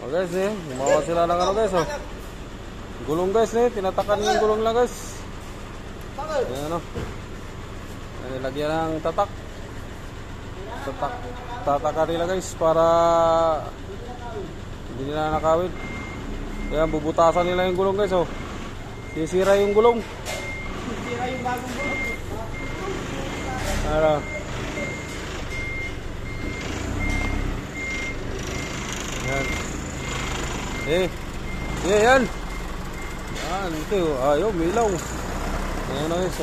Oh guys gumawa sila ng ano guys gulong guys tinatakan yung gulong lang guys. Ayan nilagyan ng tatak. Tatakan nila guys para hindi nila nakawid. Ayan bubutasan nila yung gulong guys sisira yung gulong. Sisira yung bagong gulong. Ano? Yan. Yan. Yan, ito. Ayaw, milaw. Ayan na guys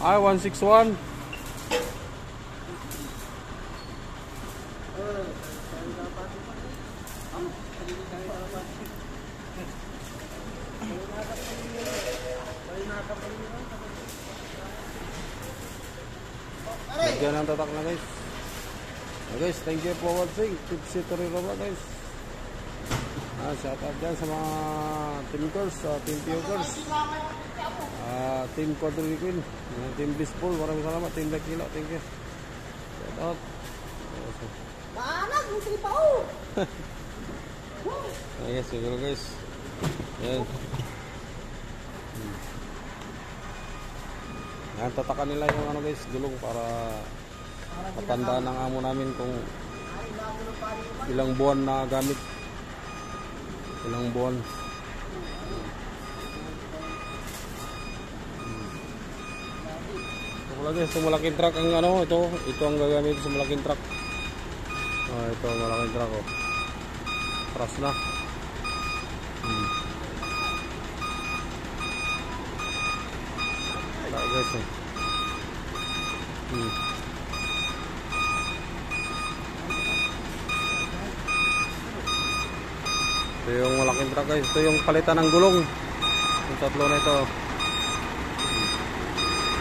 I-161. Lagyan ng tatak na guys. Guys, thank you for watching. Tipsy Torero guys. Shout out dyan sa mga team girls, team Piyokers, team Quadrilli Queen, team Blissful, maraming salamat, team Dakila, thank you. Shout out. Maanag, musli pa o. Yes, siguro guys. Yan. Yan, tatakan nila yung ano guys, gulong para matandaan ng amo namin kung ilang buwan na gamit. Ilang buwan. Guys, ito malaking truck ang ano, ito ang gagamit sa malaking truck. Ito ang malaking truck Tras na. Wala guys Ito yung malaking truck guys. Ito yung palitan ng gulong. Yung tatlo na ito.